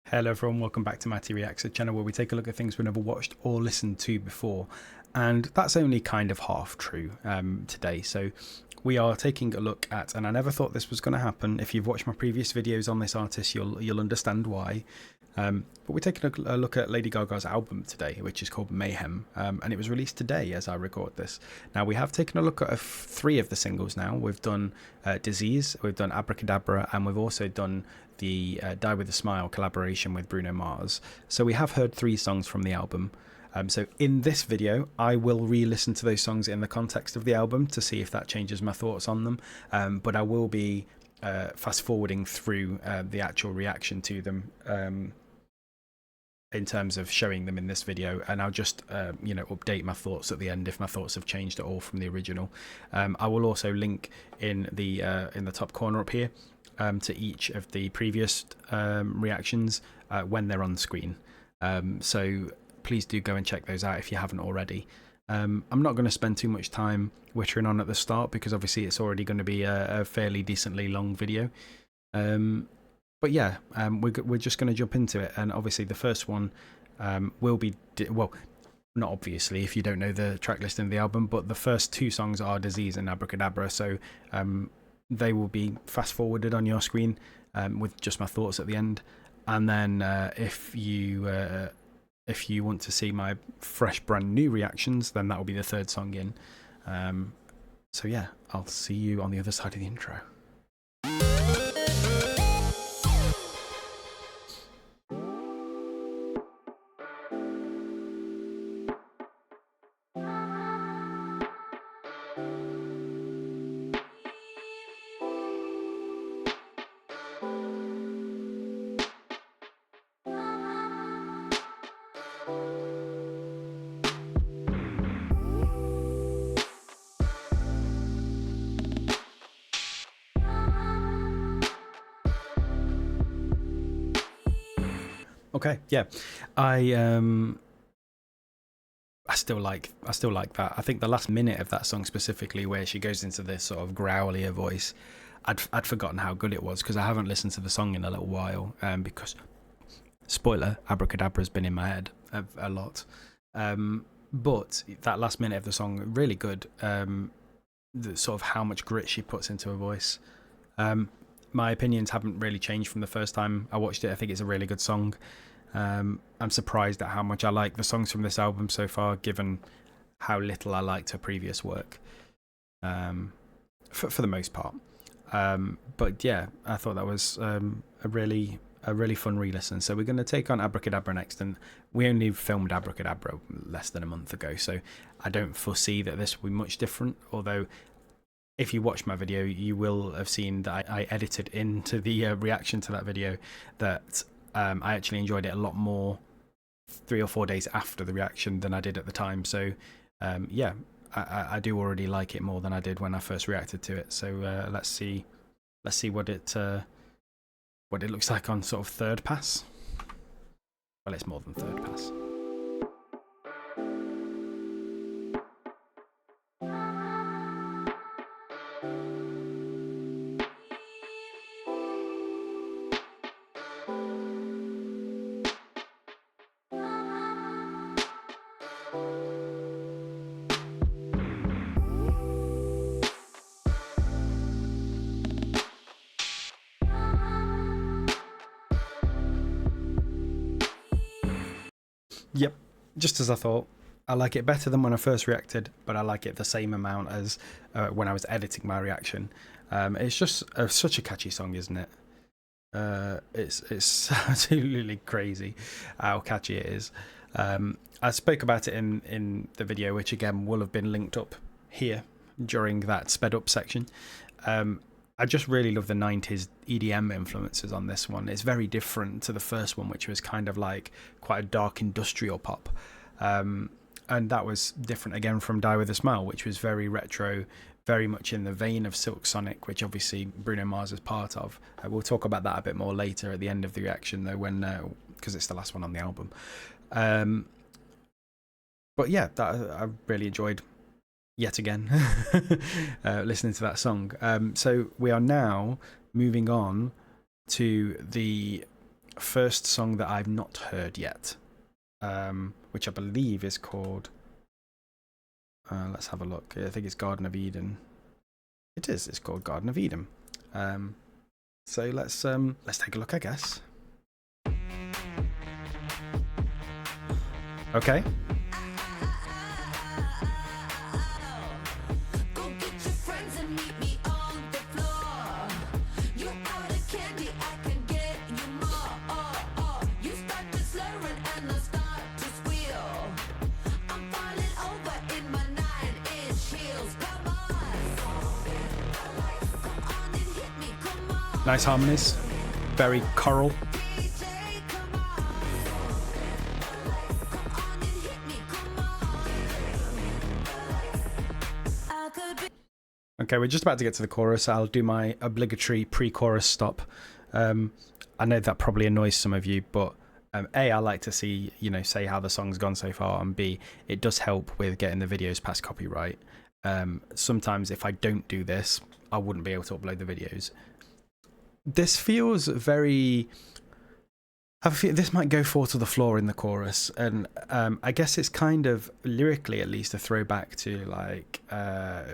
Hello everyone, welcome back to Matty Reacts, a channel where we take a look at things we've never watched or listened to before. And that's only kind of half true today. So we are taking a look at, and I never thought this was going to happen. If you've watched my previous videos on this artist, you'll understand why. But we're taking a look at Lady Gaga's album today, which is called Mayhem, and it was released today as I record this. Now, we have taken a look at three of the singles now. We've done Disease, we've done Abracadabra, and we've also done the Die With A Smile collaboration with Bruno Mars. So we have heard three songs from the album. So in this video, I will re-listen to those songs in the context of the album to see if that changes my thoughts on them. But I will be fast forwarding through the actual reaction to them in terms of showing them in this video, and I'll just update my thoughts at the end if my thoughts have changed at all from the original. I will also link in the top corner up here to each of the previous reactions when they're on the screen. So please do go and check those out if you haven't already. I'm not going to spend too much time wittering on at the start because obviously it's already going to be a fairly decently long video. But yeah, we're just going to jump into it, and obviously the first one will be, well, not obviously if you don't know the track list in the album, but the first two songs are Disease and Abracadabra, so they will be fast forwarded on your screen with just my thoughts at the end. And then if you want to see my fresh brand new reactions, then that will be the third song in. So yeah, I'll see you on the other side of the intro. Okay, yeah, I still like that. I think the last minute of that song specifically, where she goes into this sort of growlier voice, I'd forgotten how good it was because I haven't listened to the song in a little while. Because spoiler, Abracadabra has been in my head a lot. But that last minute of the song, really good. The sort of how much grit she puts into her voice. My opinions haven't really changed from the first time I watched it. I think it's a really good song. I'm surprised at how much I like the songs from this album so far, given how little I liked her previous work, for the most part. But yeah, I thought that was a really fun re-listen. So we're going to take on Abracadabra next, and we only filmed Abracadabra less than a month ago, so I don't foresee that this will be much different, although if you watch my video, you will have seen that I edited into the reaction to that video that I actually enjoyed it a lot more 3 or 4 days after the reaction than I did at the time. So yeah, I do already like it more than I did when I first reacted to it. So let's see what it looks like on sort of third pass. Well, it's more than third pass. Yep, just as I thought. I like it better than when I first reacted, but I like it the same amount as when I was editing my reaction. It's just such a catchy song, isn't it? It's absolutely crazy how catchy it is. I spoke about it in the video, which again will have been linked up here during that sped up section. I just really love the 90s EDM influences on this one. It's very different to the first one, which was kind of like quite a dark industrial pop. And that was different again from Die With A Smile, which was very retro, very much in the vein of Silk Sonic, which obviously Bruno Mars is part of. We'll talk about that a bit more later at the end of the reaction, though, when because it's the last one on the album. But yeah, that I really enjoyed yet again listening to that song. So we are now moving on to the first song that I've not heard yet, which I believe is called, let's have a look. I think it's Garden of Eden. It is. It's called Garden of Eden. So let's take a look, I guess. Okay. Nice harmonies, very choral. Okay, we're just about to get to the chorus. I'll do my obligatory pre-chorus stop. I know that probably annoys some of you, but A, I like to see, say how the song's gone so far, and B, it does help with getting the videos past copyright. Sometimes if I don't do this, I wouldn't be able to upload the videos. This feels very... this might go 4 to the floor in the chorus, and I guess it's kind of, lyrically at least, a throwback to like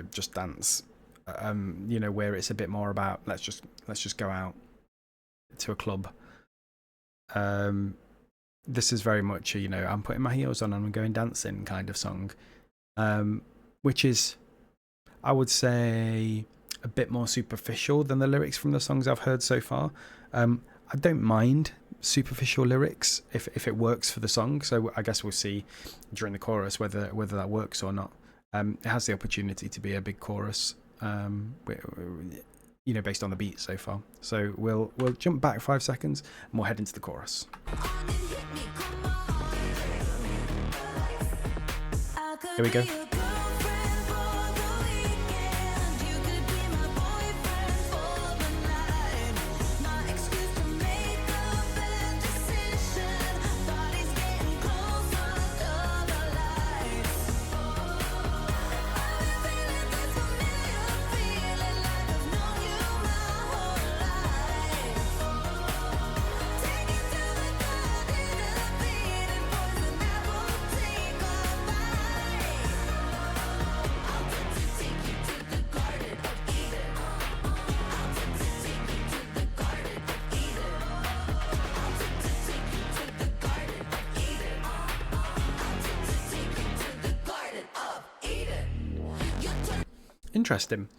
Just Dance, where it's a bit more about let's just go out to a club. This is very much a, I'm putting my heels on and I'm going dancing kind of song, which is, I would say, a bit more superficial than the lyrics from the songs I've heard so far. I don't mind superficial lyrics if it works for the song, so I guess we'll see during the chorus whether that works or not. It has the opportunity to be a big chorus, based on the beat so far. So we'll jump back 5 seconds and we'll head into the chorus. Here we go. Interesting.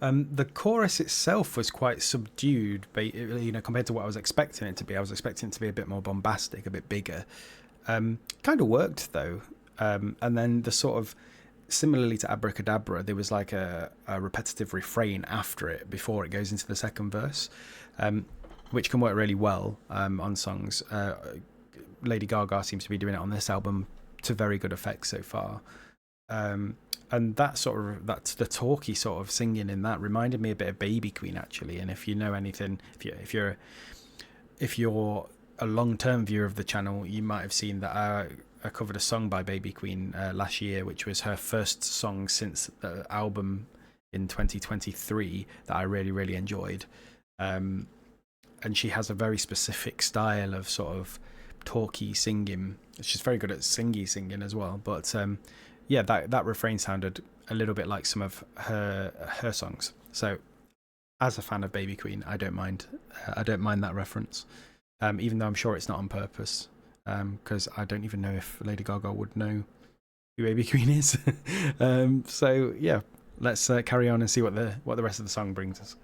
The chorus itself was quite subdued, compared to what I was expecting it to be. I was expecting it to be a bit more bombastic, a bit bigger. Kind of worked though. And then the sort of, similarly to Abracadabra, there was like a repetitive refrain after it before it goes into the second verse, which can work really well on songs. Lady Gaga seems to be doing it on this album to very good effect so far. And that's the talky sort of singing in that reminded me a bit of Baby Queen, actually. And if you know anything, if you're a long-term viewer of the channel, you might have seen that I covered a song by Baby Queen last year, which was her first song since the album in 2023 that I really, really enjoyed. And she has a very specific style of sort of talky singing. She's very good at singing as well, but yeah, that refrain sounded a little bit like some of her songs. So, as a fan of Baby Queen, I don't mind that reference, even though I'm sure it's not on purpose, because I don't even know if Lady Gaga would know who Baby Queen is. So yeah, let's carry on and see what the rest of the song brings us.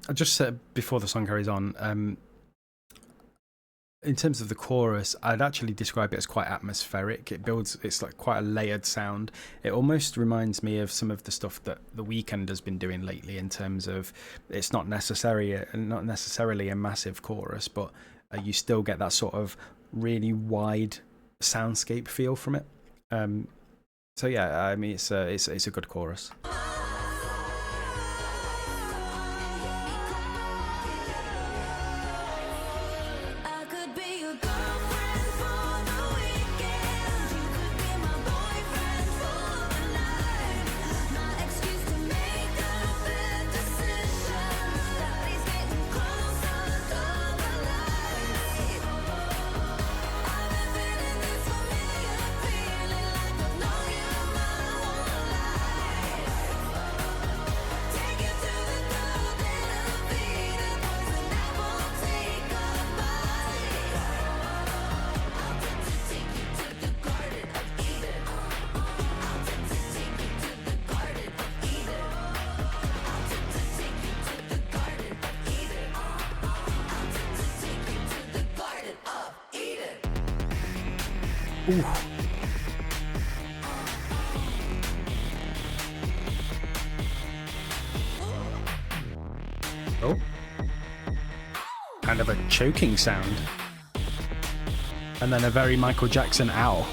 I just said before the song carries on, in terms of the chorus, I'd actually describe it as quite atmospheric. It's like quite a layered sound. It almost reminds me of some of the stuff that The Weeknd has been doing lately, in terms of it's not necessarily a massive chorus, but you still get that sort of really wide soundscape feel from it. So yeah, I mean, it's a good chorus. Ooh. Oh. Kind of a choking sound. And then a very Michael Jackson ow.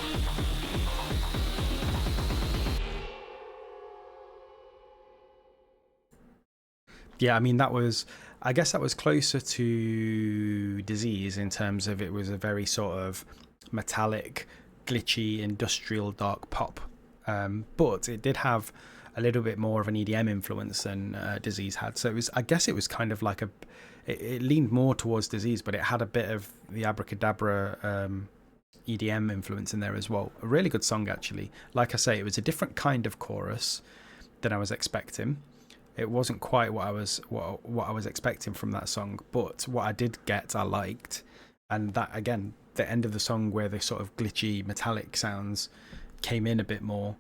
Yeah, I mean, I guess that was closer to Disease in terms of it was a very sort of metallic, glitchy, industrial, dark pop. But it did have a little bit more of an EDM influence than Disease had. So I guess it was kind of like it leaned more towards Disease, but it had a bit of the Abracadabra EDM influence in there as well. A really good song, actually. Like I say, it was a different kind of chorus than I was expecting. It wasn't quite what I was expecting from that song, but what I did get, I liked. And that, again, the end of the song where the sort of glitchy metallic sounds came in a bit more.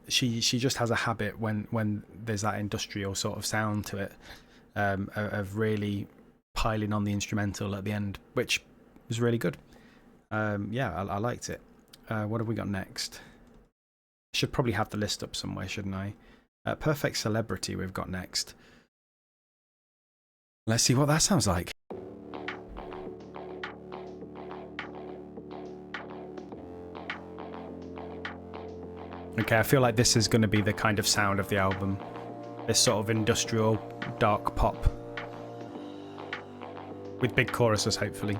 She just has a habit when there's that industrial sort of sound to it, of really piling on the instrumental at the end, which was really good. Yeah, I liked it. What have we got next? Should probably have the list up somewhere, shouldn't I? Perfect Celebrity we've got next. Let's see what that sounds like. Okay, I feel like this is going to be the kind of sound of the album. This sort of industrial, dark pop. With big choruses, hopefully.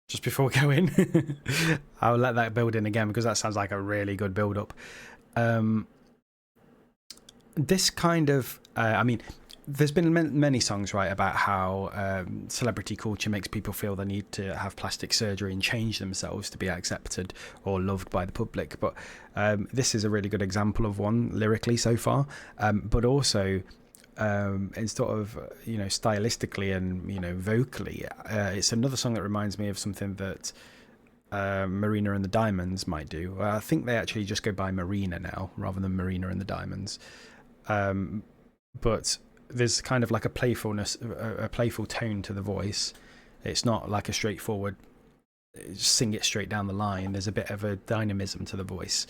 Just before we go in, I'll let that build in again because that sounds like a really good build up. This kind of, I mean, there's been many songs, right, about how celebrity culture makes people feel they need to have plastic surgery and change themselves to be accepted or loved by the public. But this is a really good example of one lyrically so far, but also in sort of, you know, stylistically and, you know, vocally, it's another song that reminds me of something that Marina and the Diamonds might do. I think they actually just go by Marina now rather than Marina and the Diamonds. But there's kind of like a playful tone to the voice. It's not like a straightforward sing it straight down the line. There's a bit of a dynamism to the voice,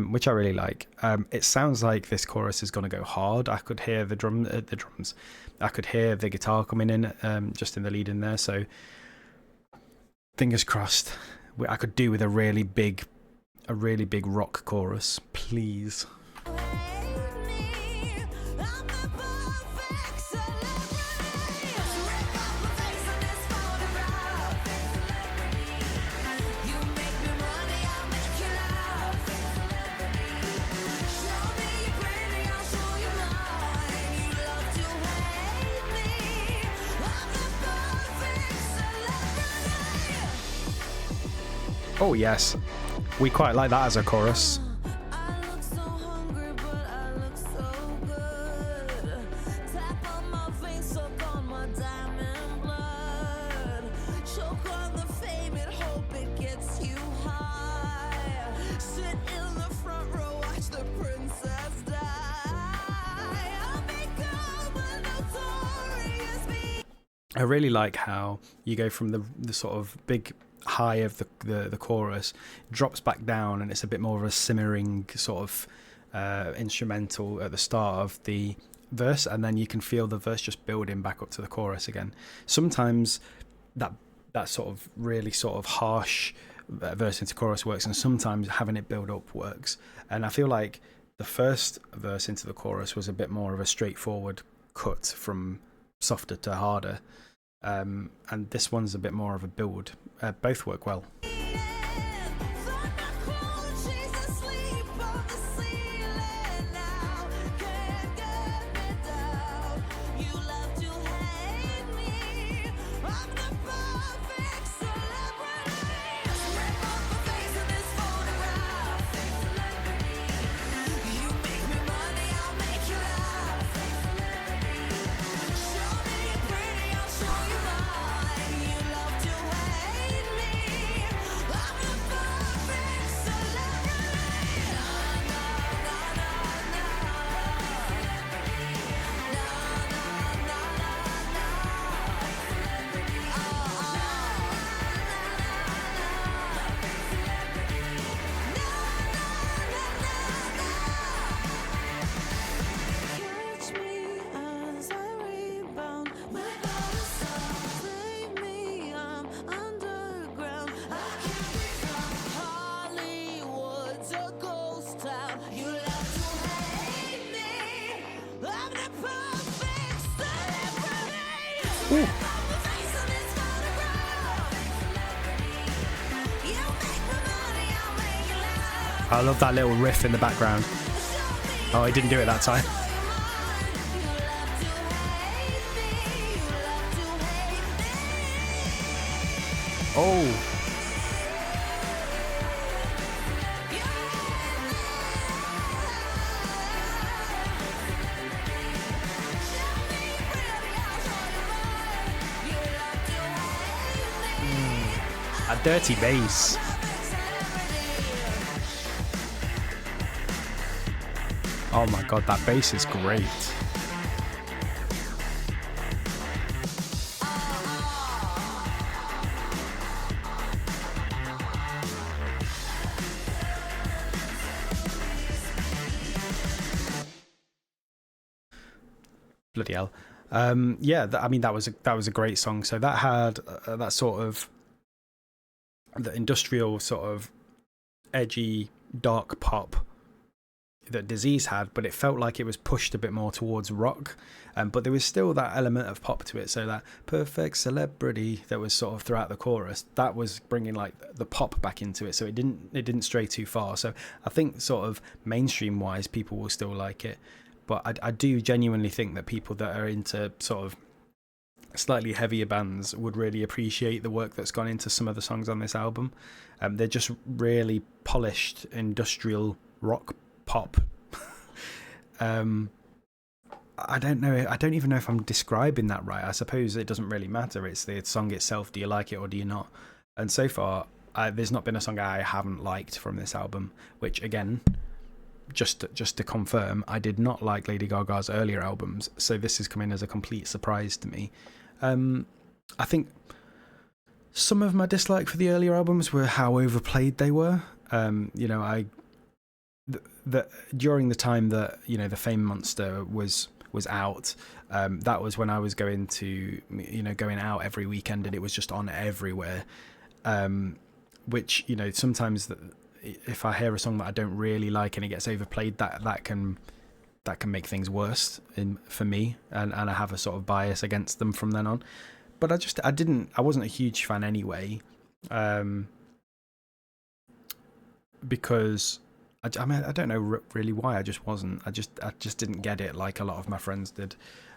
which I really like. It sounds like this chorus is going to go hard. I could hear the drums. I could hear the guitar coming in, just in the lead in there. So fingers crossed. I could do with a really big rock chorus, please. Oh yes, we quite like that as a chorus. I really like how you go from the sort of big high of the chorus, drops back down, and it's a bit more of a simmering sort of instrumental at the start of the verse, and then you can feel the verse just building back up to the chorus again. Sometimes that sort of really sort of harsh verse into chorus works, and sometimes having it build up works. And I feel like the first verse into the chorus was a bit more of a straightforward cut from softer to harder, and this one's a bit more of a build. Both work well. Ooh. I love that little riff in the background. Oh, I didn't do it that time. Oh. A dirty bass. Oh my god, that bass is great. Bloody hell. Yeah, I mean that was a great song. So that had that sort of the industrial sort of edgy dark pop that Disease had, but it felt like it was pushed a bit more towards rock, but there was still that element of pop to it. So that Perfect Celebrity that was sort of throughout the chorus, that was bringing like the pop back into it, so it didn't stray too far. So I think sort of mainstream wise people will still like it, but I do genuinely think that people that are into sort of slightly heavier bands would really appreciate the work that's gone into some of the songs on this album. They're just really polished industrial rock pop. I don't know. I don't even know if I'm describing that right. I suppose it doesn't really matter. It's the song itself. Do you like it or do you not? And so far, there's not been a song I haven't liked from this album. Which again, just to confirm, I did not like Lady Gaga's earlier albums. So this is coming as a complete surprise to me. I think some of my dislike for the earlier albums were how overplayed they were. You know, during the time that, you know, the Fame Monster was out, that was when I was going out every weekend, and it was just on everywhere. Which, you know, sometimes if I hear a song that I don't really like and it gets overplayed, that can make things worse for me, and I have a sort of bias against them from then on. But I wasn't a huge fan anyway, because I mean, I don't know really why. I just wasn't. I just didn't get it like a lot of my friends did.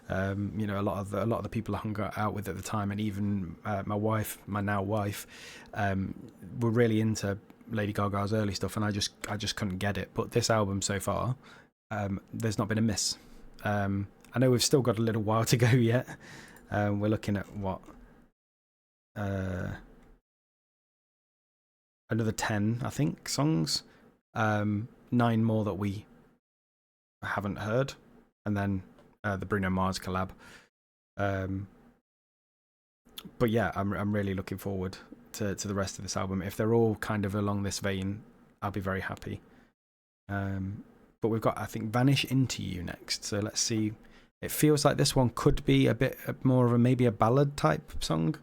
You know, a lot of the people I hung out with at the time, and even my wife, my now wife, were really into Lady Gaga's early stuff, and I just couldn't get it. But this album so far, there's not been a miss. I know we've still got a little while to go yet. We're looking at what, another 10, I think, songs. 9 more that we haven't heard, and then the Bruno Mars collab. But yeah, I'm really looking forward to the rest of this album. If they're all kind of along this vein, I'll be very happy. But we've got, I think, Vanish Into You next. So let's see. It feels like this one could be a bit more of a maybe a ballad type song.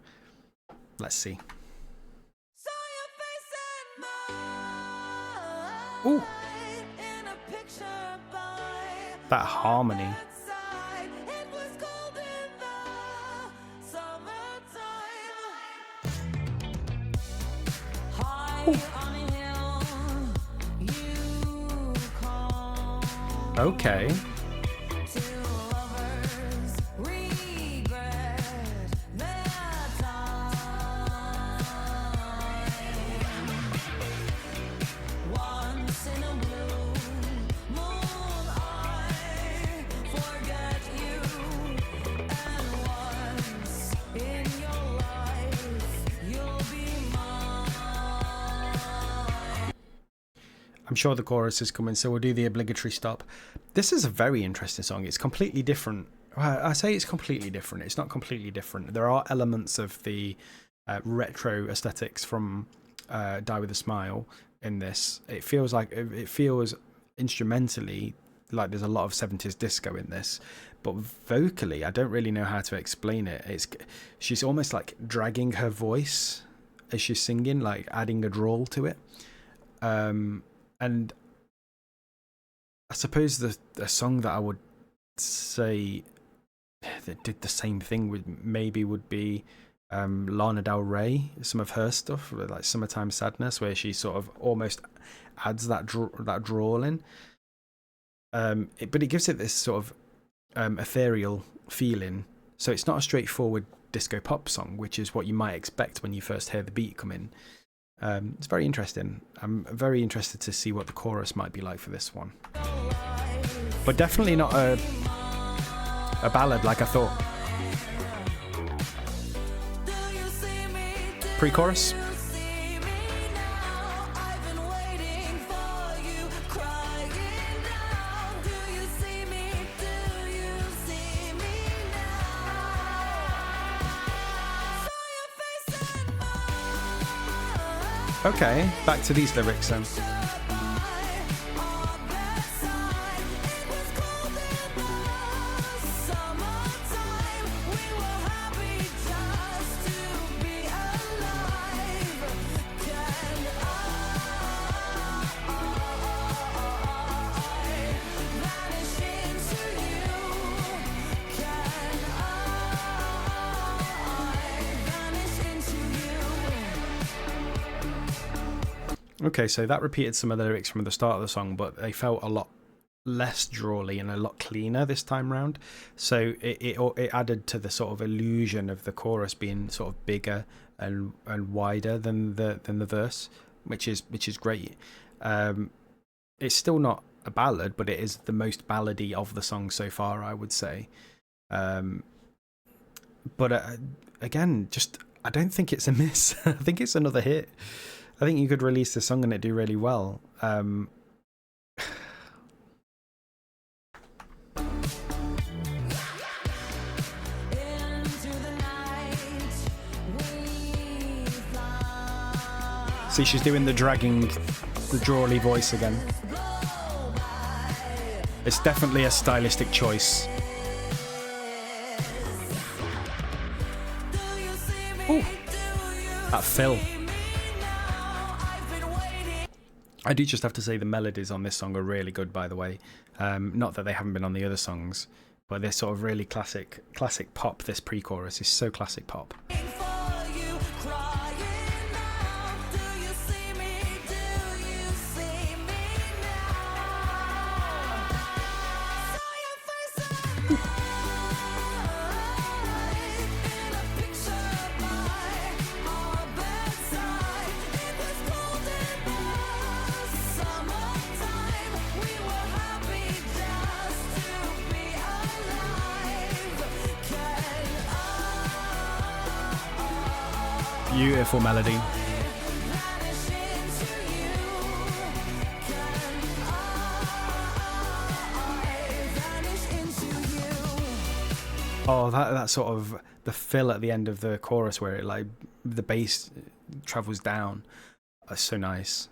Let's see. Ooh. That harmony. Ooh. Okay. I'm sure the chorus is coming, so we'll do the obligatory stop. This is a very interesting song. It's completely different. I say it's completely different. It's not completely different. There are elements of the retro aesthetics from Die With A Smile in this. It feels instrumentally like there's a lot of 70s disco in this, but vocally, I don't really know how to explain it. She's almost like dragging her voice as she's singing, like adding a drawl to it. And I suppose the song that I would say that did the same thing would be Lana Del Rey. Some of her stuff, like Summertime Sadness, where she sort of almost adds that drawl in. But it gives it this sort of ethereal feeling. So it's not a straightforward disco pop song, which is what you might expect when you first hear the beat come in. It's very interesting. I'm very interested to see what the chorus might be like for this one. But definitely not a ballad like I thought. Pre-chorus. Okay, back to these lyrics then. Okay, so that repeated some of the lyrics from the start of the song, but they felt a lot less drawly and a lot cleaner this time round. So it added to the sort of illusion of the chorus being sort of bigger and wider than the verse, which is great. It's still not a ballad, but it is the most ballady of the song so far, I would say. But again, just I don't think it's a miss. I think it's another hit. I think you could release this song and it do really well. See, she's doing the drawly voice again. It's definitely a stylistic choice. Ooh, that fill. I do just have to say the melodies on this song are really good, by the way. Not that they haven't been on the other songs, but they're sort of really classic pop. This pre-chorus is so classic pop. Beautiful melody. Oh, that sort of the fill at the end of the chorus where it like the bass travels down. That's so nice.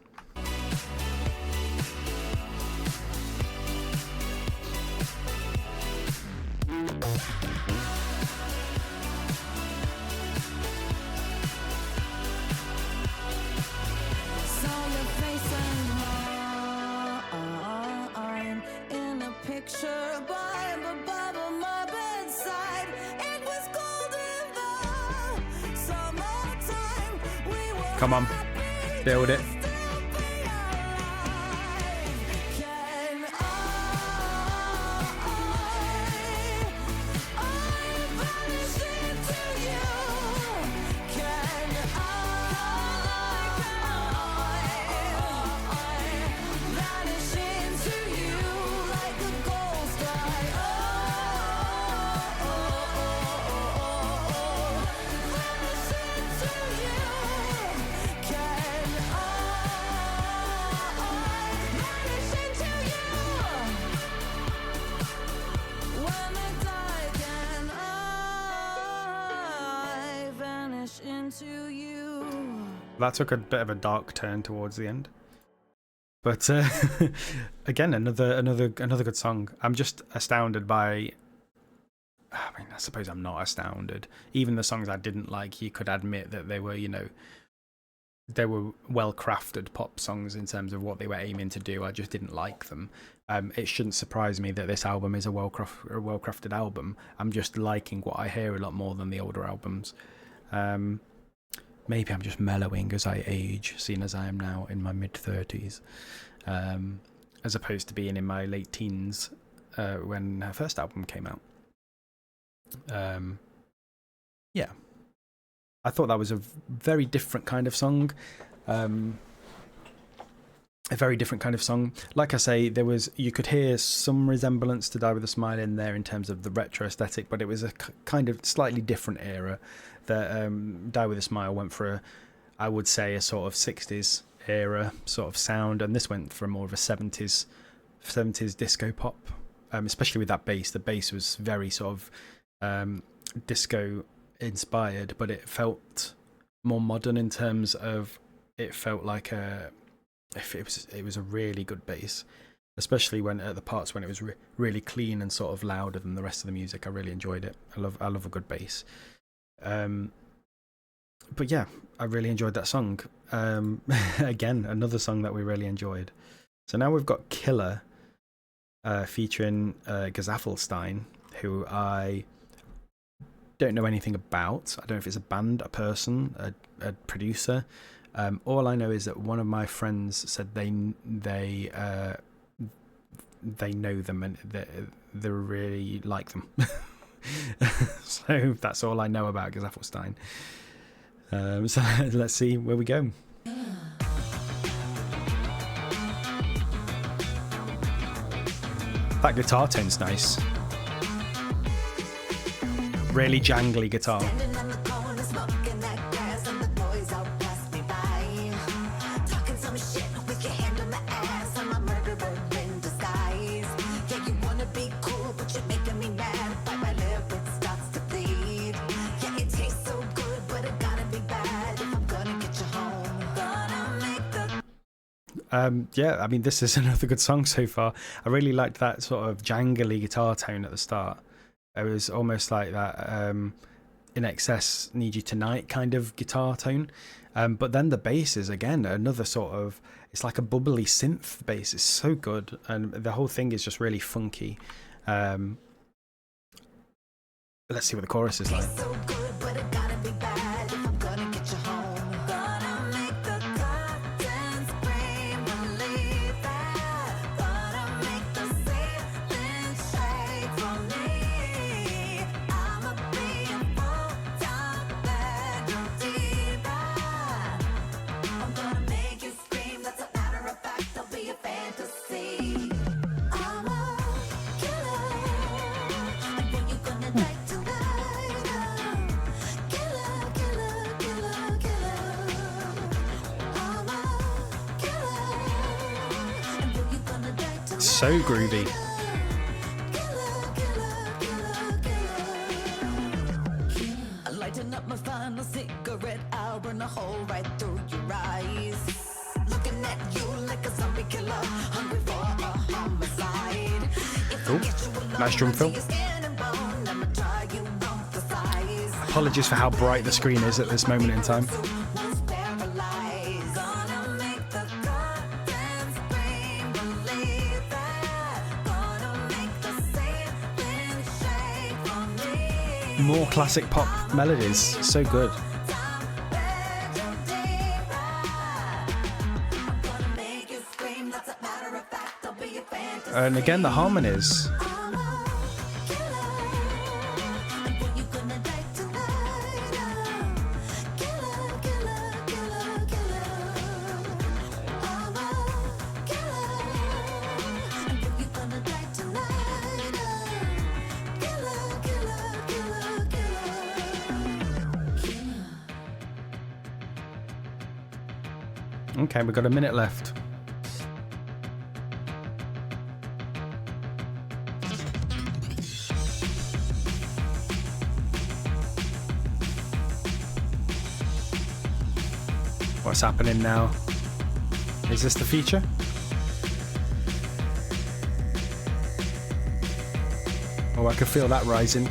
Come on, build it. That took a bit of a dark turn towards the end, but again, another good song. I'm just astounded by. I mean, I suppose I'm not astounded. Even the songs I didn't like, you could admit that they were, you know, they were well-crafted pop songs in terms of what they were aiming to do. I just didn't like them. It shouldn't surprise me that this album is a well-crafted album. I'm just liking what I hear a lot more than the older albums. Maybe I'm just mellowing as I age, seeing as I am now in my mid-30s, as opposed to being in my late teens when her first album came out. Yeah, I thought that was a very different kind of song. A very different kind of song. Like I say, you could hear some resemblance to Die With a Smile in there in terms of the retro aesthetic, but it was a kind of slightly different era. That Die With a Smile went for I would say a sort of 60s era sort of sound, and this went for more of a 70s disco pop, especially with that bass. The bass was very sort of disco inspired, but it felt more modern in terms of it felt like it was a really good bass, especially when at the parts when it was really clean and sort of louder than the rest of the music. I really enjoyed it. I love a good bass. But yeah, I really enjoyed that song. Again, another song that we really enjoyed. So now we've got Killah featuring Gesaffelstein, who I don't know anything about. I don't know if it's a band, a person, a producer. All I know is that one of my friends said they know them and they really like them. So that's all I know about Gesaffelstein. So let's see where we go. That guitar tone's nice. Really jangly guitar. Yeah, I mean, this is another good song so far. I really liked that sort of jangly guitar tone at the start. It was almost like that In Excess, Need You Tonight kind of guitar tone. But then the bass is, again, another sort of, it's like a bubbly synth bass. It's so good. And the whole thing is just really funky. Let's see what the chorus is like. So groovy. Lighten up my final cigarette, I'll burn a hole right through your eyes. Looking at you like a zombie killer, hungry for a homicide. Oh, nice drum fill. Apologies for how bright the screen is at this moment in time. More classic pop melodies, so good. And again, the harmonies. Okay, we've got a minute left. What's happening now? Is this the feature? Oh, I can feel that rising.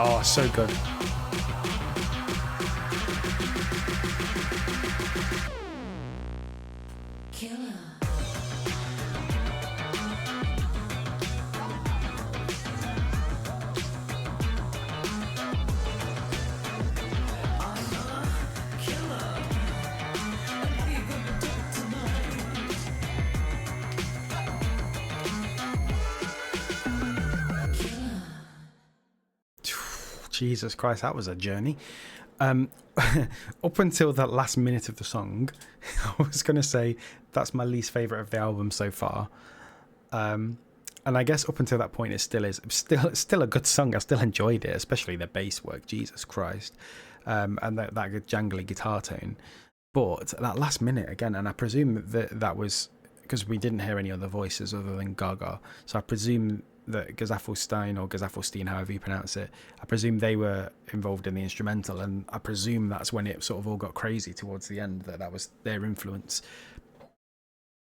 Oh, so good. Killah. Jesus Christ, that was a journey. Up until that last minute of the song, I was going to say that's my least favourite of the album so far. And I guess up until that point it still is. It's still a good song. I still enjoyed it, especially the bass work, Jesus Christ. And that jangly guitar tone. But that last minute again, and I presume that was because we didn't hear any other voices other than Gaga. So I presume that Gesaffelstein, or Gesaffelstein, however you pronounce it, I presume they were involved in the instrumental, and I presume that's when it sort of all got crazy towards the end, that was their influence.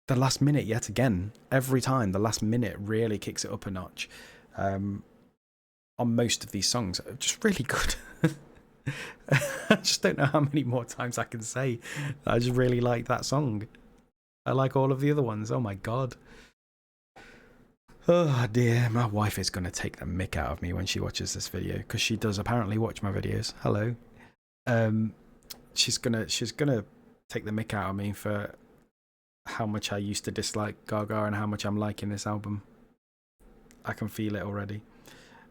The last minute, yet again, every time, the last minute really kicks it up a notch. On most of these songs, just really good. I just don't know how many more times I can say I just really like that song. I like all of the other ones. Oh my god. Oh dear, my wife is going to take the mick out of me when she watches this video, because she does apparently watch my videos. Hello. She's gonna take the mick out of me for how much I used to dislike Gaga and how much I'm liking this album. I can feel it already.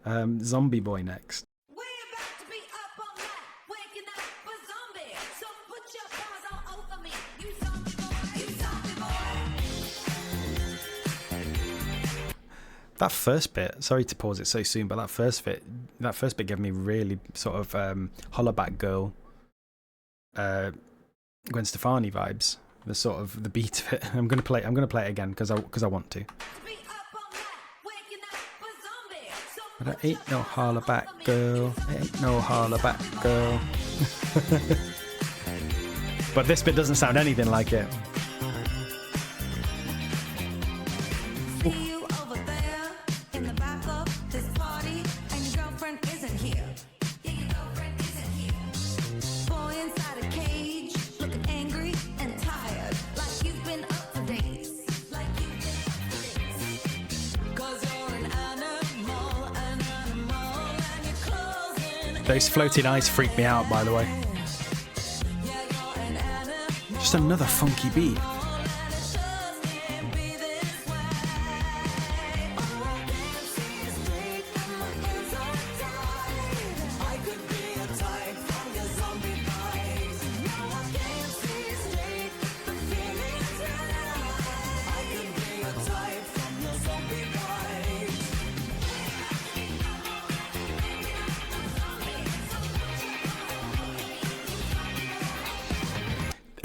Zombieboy next. That first bit, sorry to pause it so soon, but that first bit gave me really sort of Holla Back Girl, Gwen Stefani vibes. The sort of the beat of it. I'm gonna play it again because I want to. But I ain't no holla back girl. Ain't no holla back girl. But this bit doesn't sound anything like it. Those floating eyes freak me out, by the way. Just another funky beat.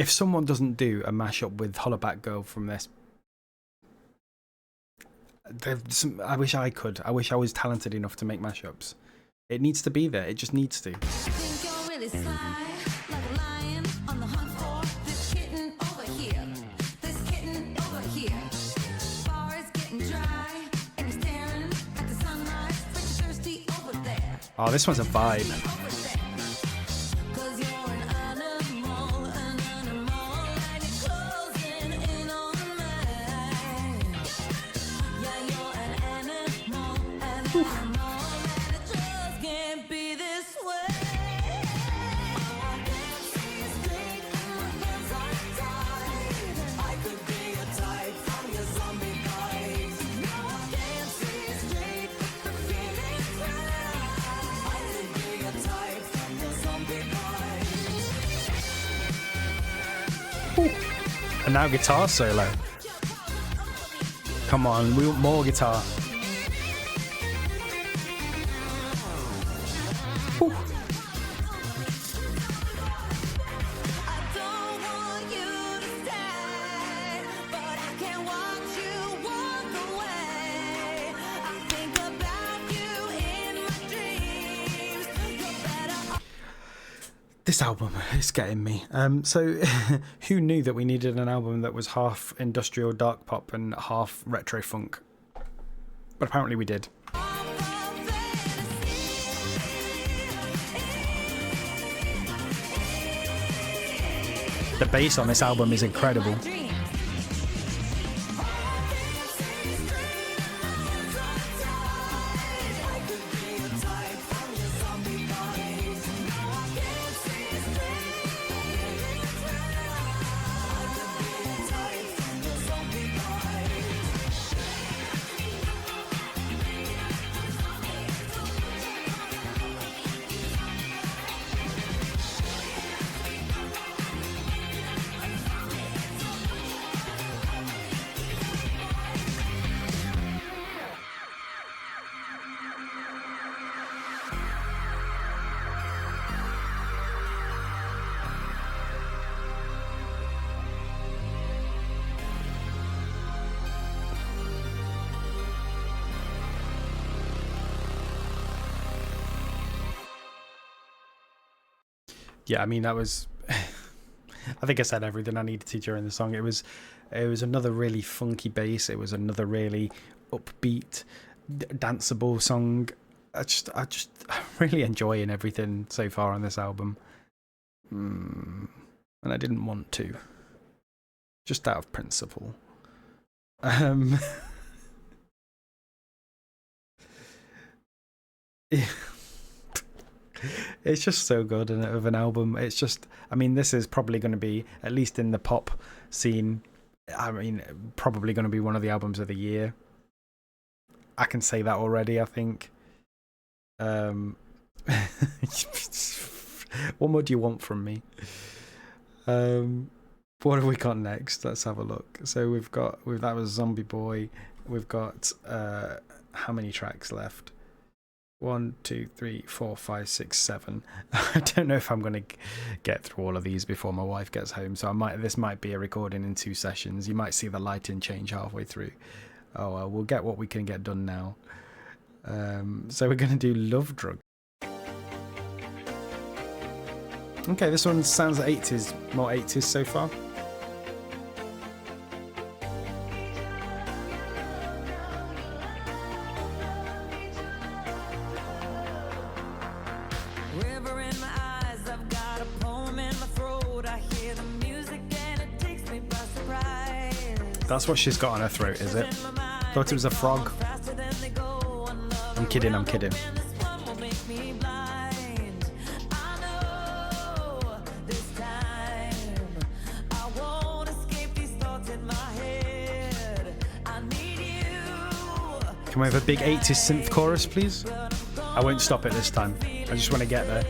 if someone doesn't do a mashup with Hollaback Girl from this, I wish I could. I wish I was talented enough to make mashups. It needs to be there. It just needs to. Think you're really sly, like a lion on the hunt for this kitten over here. This kitten over here. Bar is getting dry, and you're staring at the sunrise, but you're thirsty over there. Oh, this one's a vibe. Over there. 'Cause you're an animal, and you're closing in on me. Yeah, you're an animal, and it just can't be this way. Oh, I can't see straight, and my hands are tied. I could be a type from your zombie bite. No, I can't see straight, but the feeling's right. I could be a type from your zombie bite. And now guitar solo. Come on, we want more guitar. Whew. I don't want you to stay, but I can't watch you walk away. I think about you in my dreams. You're better. This album is getting me. So who knew that we needed an album that was half industrial dark pop and half retro funk? But apparently we did. The bass on this album is incredible. Yeah, I mean, that was I think I said everything I needed to during the song. It was another really funky bass. It was another really upbeat, danceable song. I'm really enjoying everything so far on this album. And I didn't want to, just out of principle. It's just so good of an album. It's just, I mean, this is probably going to be, at least in the pop scene, I mean, probably going to be one of the albums of the year. I can say that already, I think. What more do you want from me? What have we got next? Let's have a look. So that was Zombieboy. We've got how many tracks left? 1, 2, 3, 4, 5, 6, 7. I don't know if I'm going to get through all of these before my wife gets home, so this might be a recording in 2 sessions. You might see the lighting change halfway through. Oh well, we'll get what we can get done now. So we're going to do LoveDrug. Okay, this one sounds 80s, more 80s so far. River in my eyes, I've got a poem in my throat. I hear the music and it takes me by surprise. That's what she's got on her throat, is it? Thought it was a frog. I'm kidding, I'm kidding. Can we have a big 80s synth chorus, please? I won't stop it this time. I just want to get there.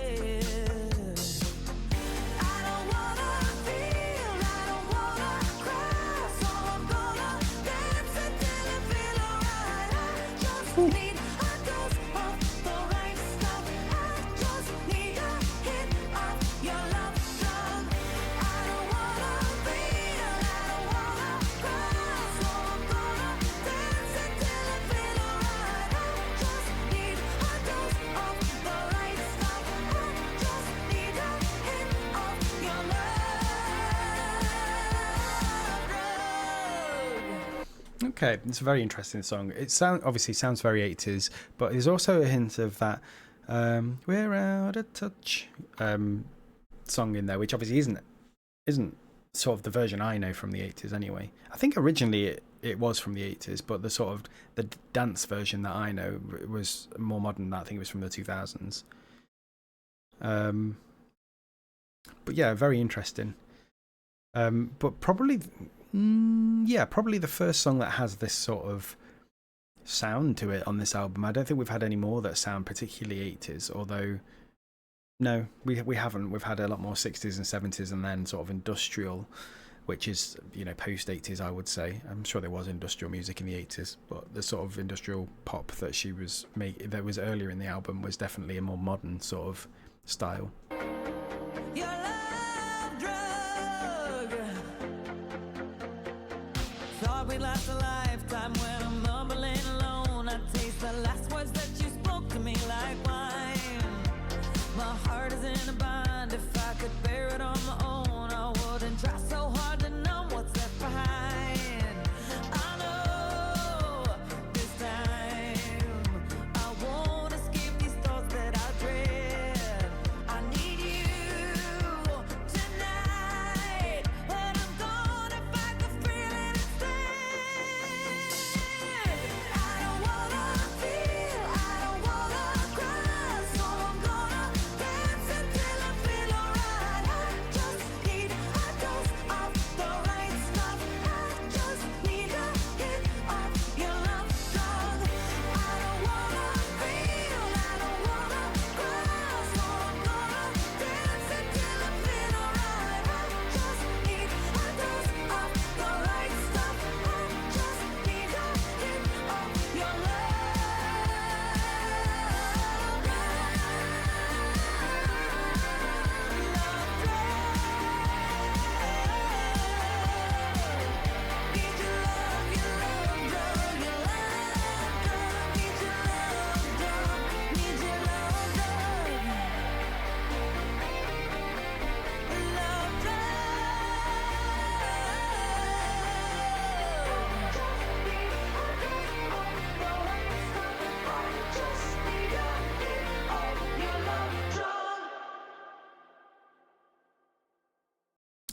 Okay, it's a very interesting song. It obviously sounds very 80s, but there's also a hint of that "We're Out of Touch" song in there, which obviously isn't sort of the version I know from the 80s anyway. I think originally it was from the 80s, but the sort of the dance version that I know was more modern than that. I think it was from the 2000s. But yeah, very interesting. But probably the first song that has this sort of sound to it on this album. I don't think we've had any more that sound particularly 80s, although no, we haven't. We've had a lot more 60s and 70s and then sort of industrial, which is, you know, post 80s, I would say. I'm sure there was industrial music in the 80s, but the sort of industrial pop that she was that was earlier in the album was definitely a more modern sort of style. Your love drug. Thought we'd last a lifetime. When I'm mumbling alone, I taste the last words that you spoke to me like wine. My heart is in a bind. If I could bear it on my own, I wouldn't try so hard to numb what's left behind. I know this time I won't escape these thoughts that I dread. I need you tonight, but I'm gone if I could feel it instead. I don't wanna feel, I don't wanna cry, so I'm gonna dance until I feel alright. I just need a dose of the right stuff. I just need a hit of your love drug. I don't wanna feel, I don't wanna cry, so I'm gonna dance until I feel alright. I just need a dose of the right stuff. I just need a hit of your love.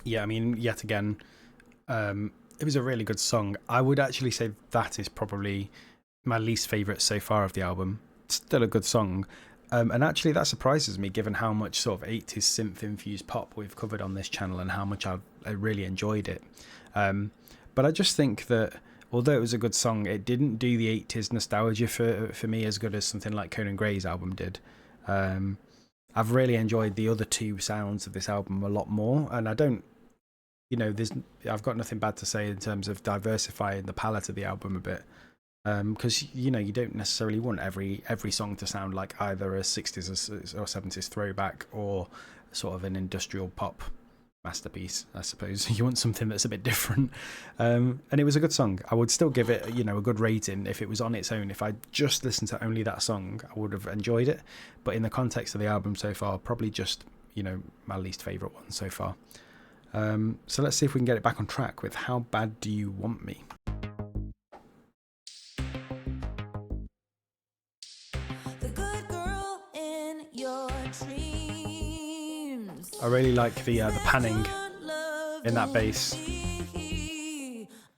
Yeah, I mean, yet again, it was a really good song. I would actually say that is probably my least favourite so far of the album. Still a good song. And actually that surprises me given how much sort of 80s synth-infused pop we've covered on this channel and how much I really enjoyed it. But I just think that although it was a good song, it didn't do the 80s nostalgia for me as good as something like Conan Gray's album did. I've really enjoyed the other two sounds of this album a lot more, and I don't, you know, I've got nothing bad to say in terms of diversifying the palette of the album a bit, because you know you don't necessarily want every song to sound like either a 60s or 70s throwback or sort of an industrial pop masterpiece. I suppose you want something that's a bit different, and it was a good song. I would still give it, you know, a good rating if it was on its own. If I just listened to only that song, I would have enjoyed it, but in the context of the album so far, probably just, you know, my least favorite one so far. So let's see if we can get it back on track with How Bad Do You Want Me. The good girl in your dreams. I really like the panning in that bass.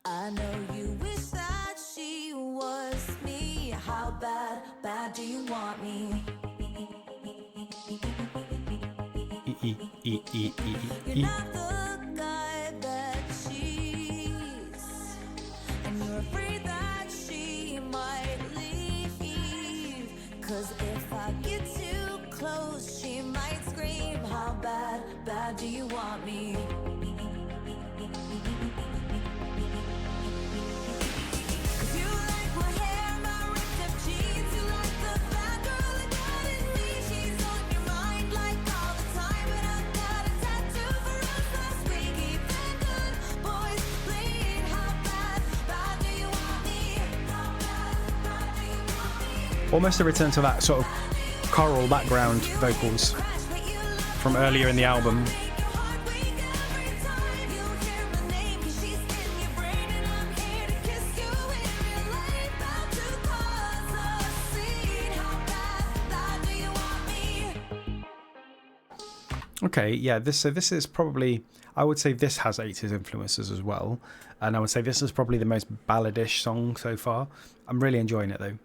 I know you wish that she was me. How bad do you want me? You're not the guy that she's, and you're afraid that she might leave. 'Cause if I get too close, she might scream. How bad do you want me? 'Cause you like my hair, my ripped up jeans. You like the bad girl that got in me. She's on your mind like all the time. But I've got a tattoo for us last week. Even good boys bleed. How bad do you want me? How bad do you want me? Almost a return to that sort of choral background vocals from earlier in the album. Okay, yeah. This is probably, I would say this has 80s influences as well, and I would say this is probably the most balladish song so far. I'm really enjoying it though.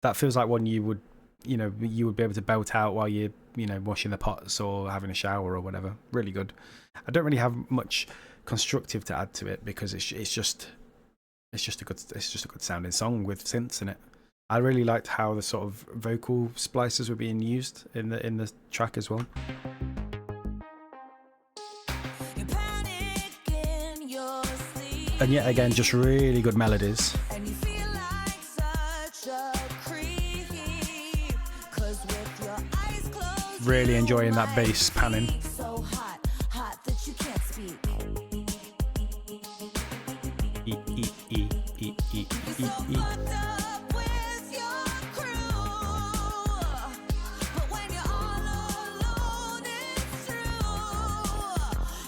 That feels like one you would be able to belt out while you're washing the pots or having a shower or whatever. Really good. I don't really have much constructive to add to it because it's just a good sounding song with synths in it. I really liked how the sort of vocal splices were being used in the track as well. You panic in your sleep, And yet again, just really good melodies. and you feel like such a creep. 'Cause with your eyes closed, Really you enjoying that might bass panning. be so hot, hot that you can't speak. E, e, e, e, e, You're e, so e. fucked up with your crew, but when you're all alone, it's true.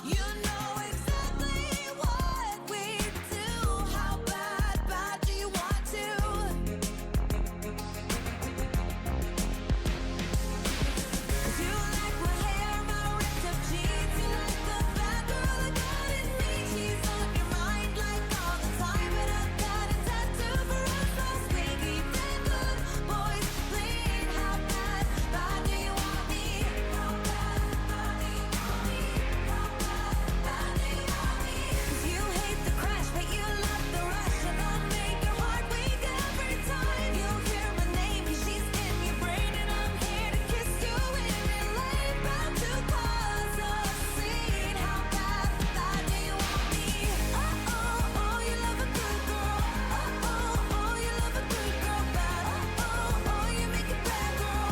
You know exactly what we do. How bad do you want to? 'Cause you like my hair, my ripped up jeans. You like the bad girl that got in me. She's on your mind like all the time, but I've got a tattoo for us last week. Even good boys bleed. How bad do you want me? How bad do you want me? How bad do you want me? 'Cause you hate the crash, but you love the rush, and I'll make your heart weak every time you hear my name. 'Cause she's in your brain, and I'm here to kiss you in your lane. Bound to cause a scene. How bad do you want me? Oh, you love a good girl. Oh, you love a good girl bad. Oh, you make a bad girl.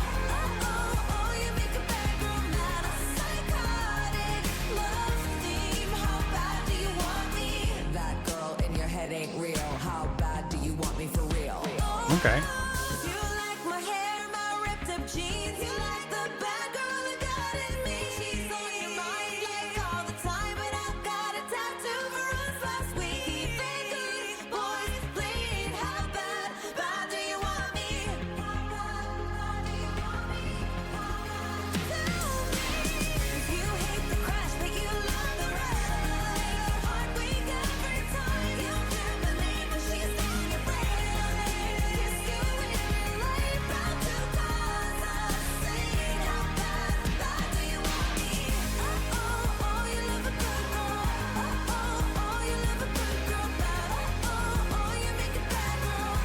Oh, you make a bad girl mad. A psychotic love theme. How bad do you want me? That girl in your head ain't real. How bad do you want me for real? Okay. You like my hair, my ripped up jeans. You like the bad girl that got in me. She's on your mind like all the time, but I've got a tattoo for us last week. Even good boys bleed. How bad do you want me? How bad do you want me? How bad? Tell me. 'Cause you hate the crash, but you love the rush. And I make your heart weak every time you hear my name, but she's on your brain. I'm here to kiss you in your lane. Bound to cause a scene. How bad do you want me? Oh, you love a good girl. Oh, you love a good girl bad. Oh, you make a bad girl.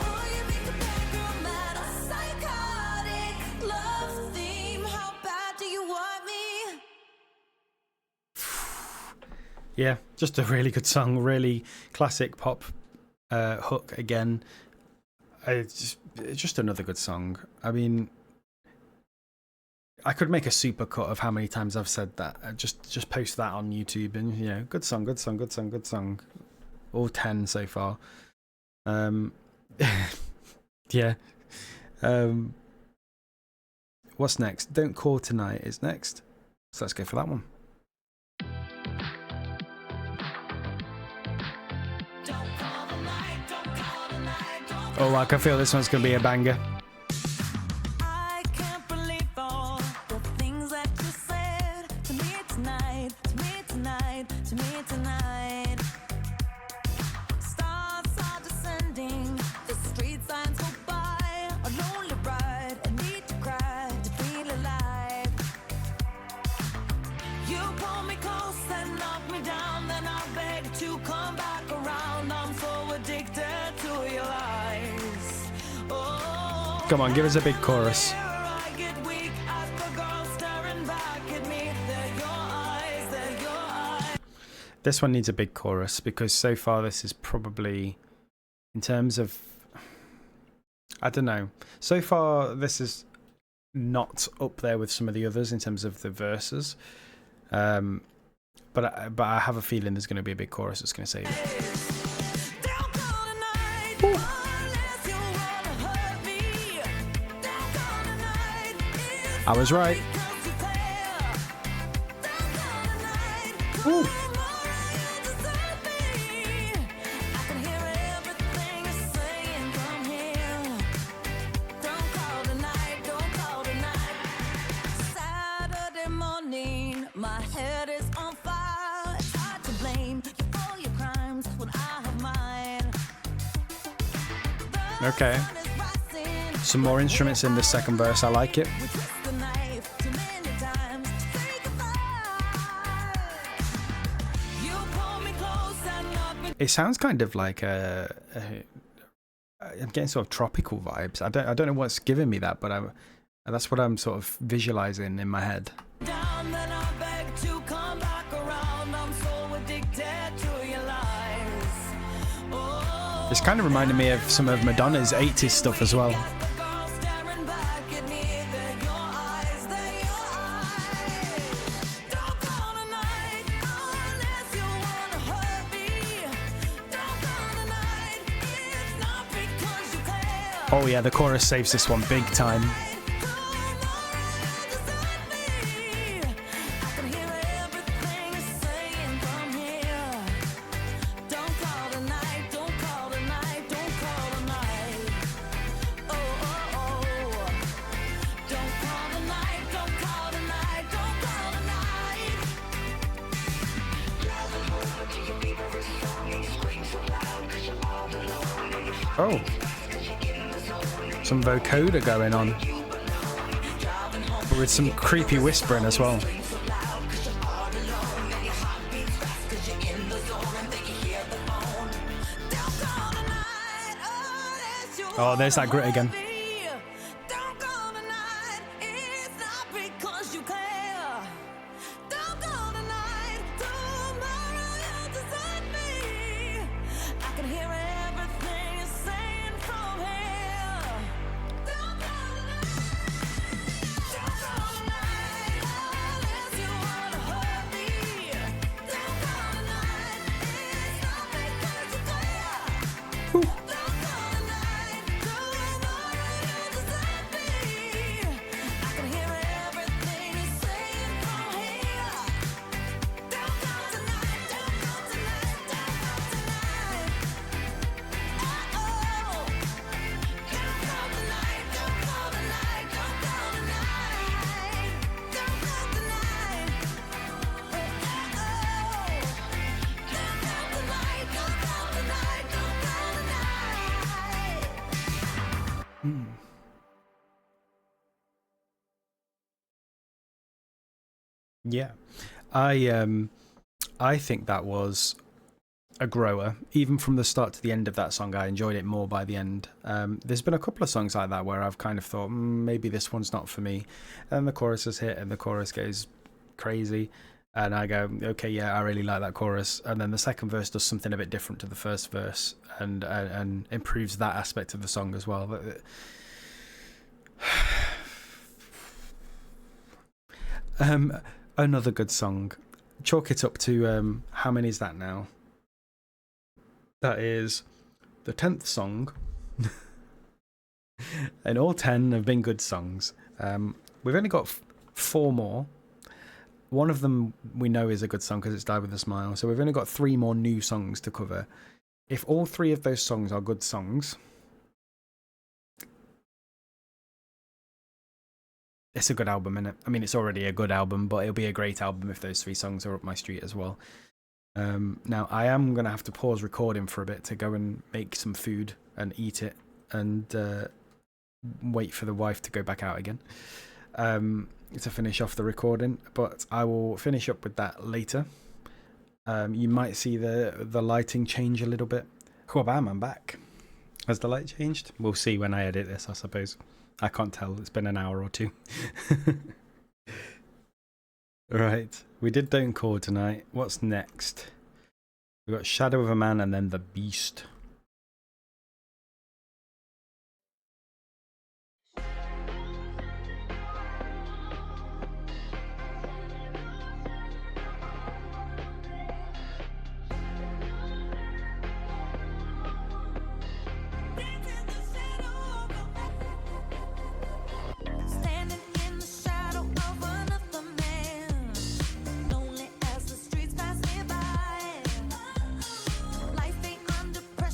Oh, you make a bad girl mad. A psychotic love theme. How bad do you want me? Yeah, just a really good song, really classic pop hook again. It's just another good song. I mean, I could make a super cut of how many times I've said that. Just post that on YouTube, and good song, good song, good song, good song. All 10 so far. Yeah. What's next? Don't Call Tonight is next. So let's go for that one. Oh, I can feel this one's gonna be a banger. I can't believe all the things that you said to me tonight, to me tonight, to me tonight. Stars are descending, the street signs go by. A lonely ride, I need to cry to feel alive. You pull me close and knock me down, then I beg to come back around. I'm so addicted to your lies. Oh, Come on, give us a big chorus. I get weak as the girl staring back at me. They're your eyes, they're your eyes. This one needs a big chorus because so far this is probably, in terms of, I don't know. So far this is not up there with some of the others in terms of the verses. But I have a feeling there's going to be a big chorus that's going to save it. Don't call tonight unless you wanna hurt me. Don't call tonight if I was right. because you care. Don't call tonight Ooh. tomorrow you desert me. I can hear everything you're saying from here. Don't call tonight, don't call tonight. Okay. Some more instruments in this second verse. I like it. It sounds kind of like I'm getting sort of tropical vibes. I don't know what's giving me that, but that's what I'm sort of visualizing in my head. It's kind of reminded me of some of Madonna's 80s stuff as well. Oh yeah, the chorus saves this one big time. Oh. Some vocoder going on, but with some creepy whispering as well. Oh, there's that grit again. Yeah, I think that was a grower. Even from the start to the end of that song, I enjoyed it more by the end. There's been a couple of songs like that where I've kind of thought, maybe this one's not for me. And the chorus is hit and the chorus goes crazy. And I go, okay, yeah, I really like that chorus. And then the second verse does something a bit different to the first verse and improves that aspect of the song as well. Another good song. Chalk it up to, how many is that now? That is the 10th song. And all 10 have been good songs. We've only got 4 more. One of them we know is a good song because it's Die With A Smile. So we've only got 3 more new songs to cover. If all 3 of those songs are good songs, it's a good album, innit? I mean, it's already a good album, but it'll be a great album if those 3 songs are up my street as well. Now, I am going to have to pause recording for a bit to go and make some food and eat it and wait for the wife to go back out again to finish off the recording. But I will finish up with that later. You might see the lighting change a little bit. Oh, bam, I'm back. Has the light changed? We'll see when I edit this, I suppose. I can't tell. It's been an hour or 2. Right. We did Don't Call tonight. What's next? We've got Shadow of a Man and then The Beast. Standing in the shadow of another man, lonely as the streets pass me by. Life ain't under pressure.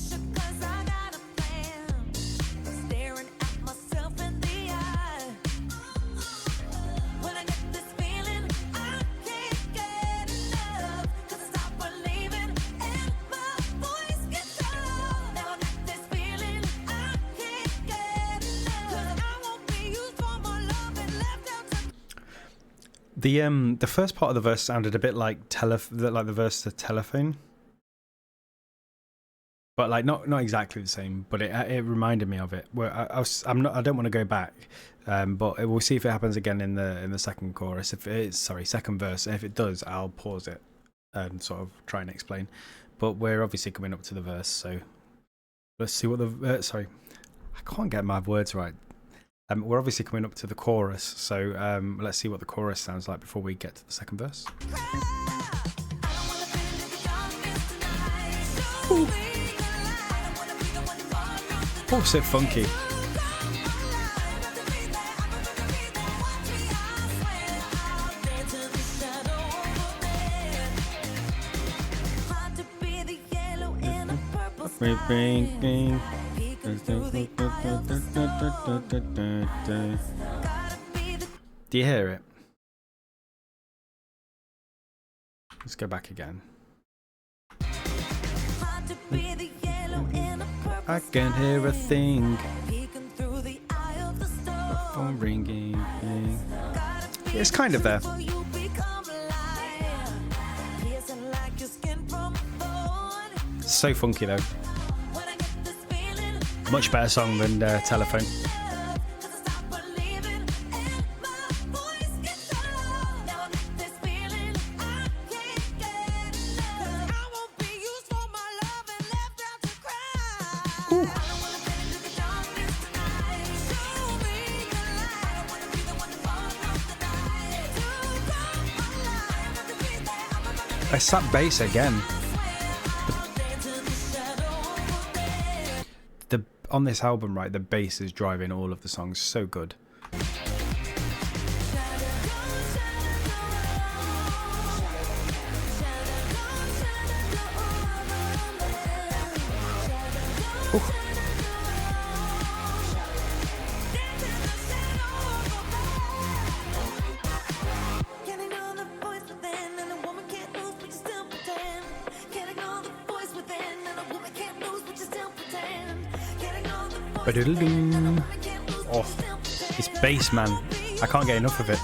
The first part of the verse sounded a bit like the verse to Telephone, but like not exactly the same. But it reminded me of it. Where I don't want to go back, but we'll see if it happens again in the second chorus. If it's second verse. If it does, I'll pause it and sort of try and explain. But we're obviously coming up to the verse, so let's see what the I can't get my words right. We're obviously coming up to the chorus, so let's see what the chorus sounds like before we get to the second verse. Ooh. Oh, so funky. Do you hear it? Let's go back again. I can't hear a thing. Phone ringing. It's kind of there. So funky though. Much better song than Telephone. It's that bass again. On this album, right, the bass is driving all of the songs. So good. Ooh. Oh, it's bass, man. I can't get enough of it.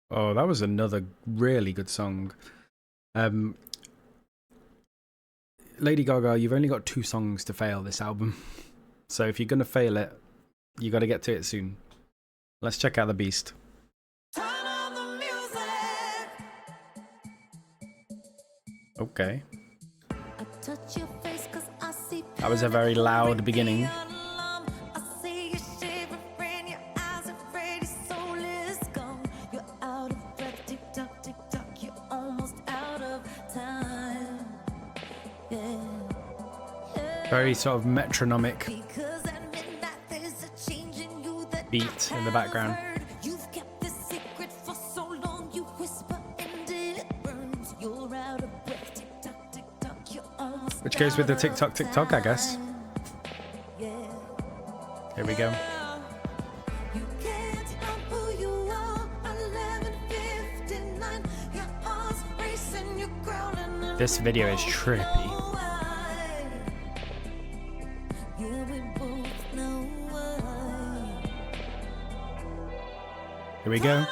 Oh, that was another really good song. Lady Gaga, you've only got 2 songs to fail this album. So if you're going to fail it, you got to get to it soon. Let's check out the beast. Okay. That was a very loud beginning. Very sort of metronomic beat in the background. Which goes with the tick-tock, tick-tock, I guess. Here we go. This video is trippy. Here we go.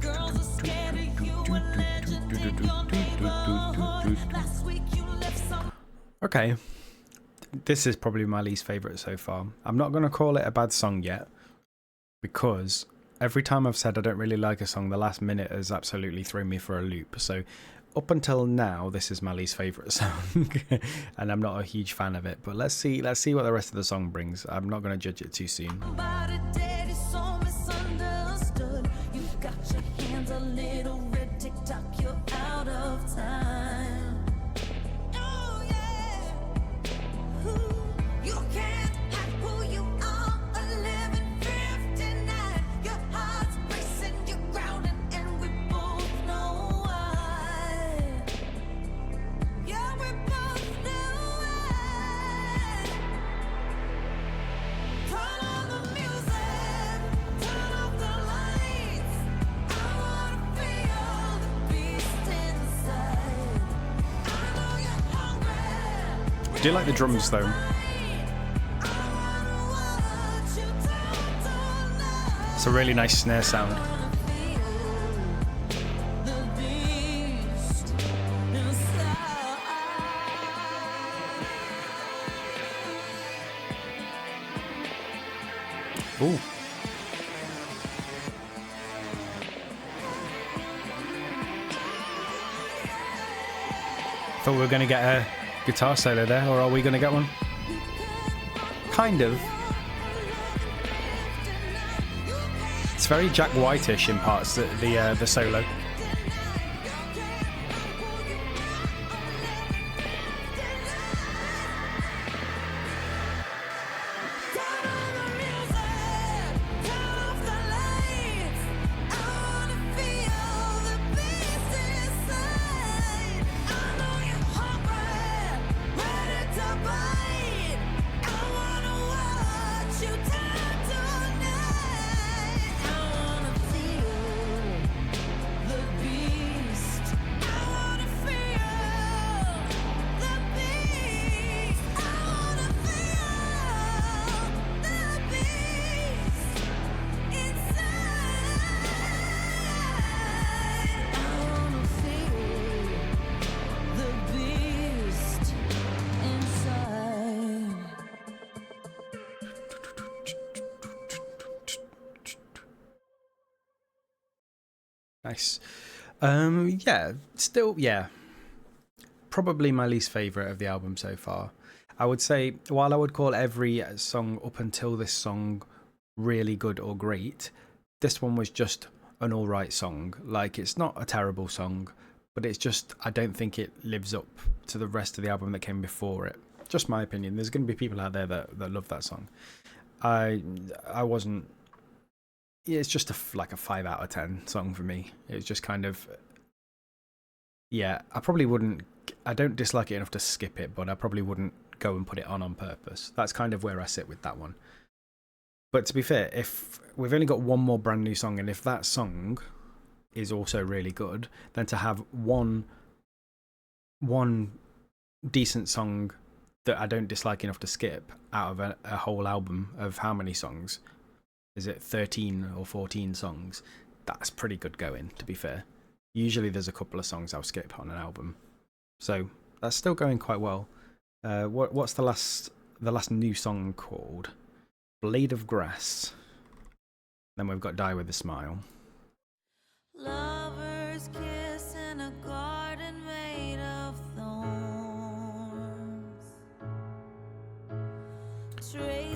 Girls are scared of you, a legend in your neighborhood. Last week you left some. Okay, this is probably my least favourite so far. I'm not going to call it a bad song yet, because every time I've said I don't really like a song, the last minute has absolutely thrown me for a loop. So up until now, this is my least favourite song, and I'm not a huge fan of it. But let's see what the rest of the song brings. I'm not going to judge it too soon. Somebody dead is so misunderstood. You've got your hands a little red, tick-tock, you're out of time. Oh yeah. Ooh, you can't hack who you are. 11:59. Your heart's racing, you're grounded, and we both know why. Yeah, we both know why. Turn on the music, turn off the lights. I wanna feel the beast inside. I know you're hungry. I do like the drums though. I wanna watch you turn tonight. It's a really nice snare sound. I wanna feel the beast inside. Ooh. Thought we were going to get a guitar solo there, or are we going to get one? Kind of. It's very Jack White-ish in parts, the solo. Nice. Yeah, still, yeah. Probably my least favourite of the album so far. I would say, while I would call every song up until this song really good or great, this one was just an alright song. Like, it's not a terrible song, but it's just, I don't think it lives up to the rest of the album that came before it. Just my opinion. There's going to be people out there that love that song. I wasn't. It's just like a 5 out of 10 song for me. It's just kind of, yeah, I probably wouldn't, I don't dislike it enough to skip it, but I probably wouldn't go and put it on purpose. That's kind of where I sit with that one. But to be fair, if we've only got one more brand new song, and if that song is also really good, then to have one decent song that I don't dislike enough to skip out of a whole album of how many songs? Is it 13 or 14 songs? That's pretty good going, to be fair. Usually there's a couple of songs I'll skip on an album. So that's still going quite well. What's the last new song called? Blade of Grass. Then we've got Die With a Smile. Lovers kiss in a garden made of thorns.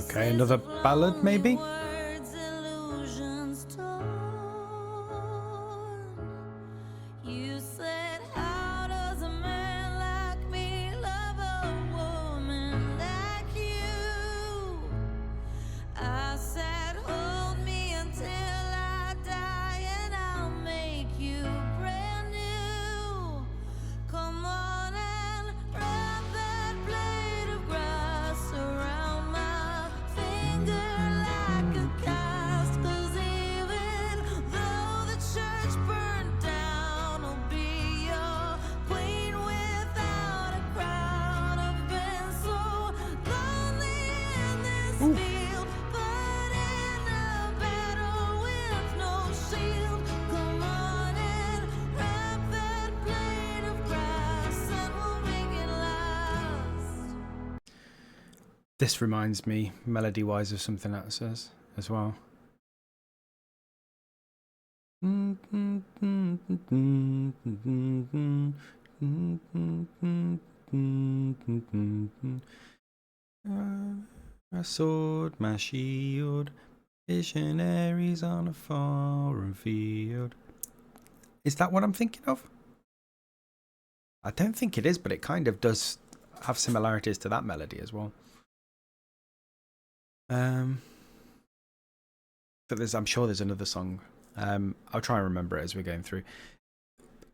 Okay, another ballad maybe? Words, illusions torn. You said, how does a man like me love a woman like you? I said, hold me until I die and I'll make you brand new. Come on and wrap that blade of grass around my finger like a This reminds me, melody-wise, of something else as well. My sword, my shield, visionaries on a foreign field. Is that what I'm thinking of? I don't think it is, but it kind of does have similarities to that melody as well. But I'm sure there's another song. I'll try and remember it as we're going through.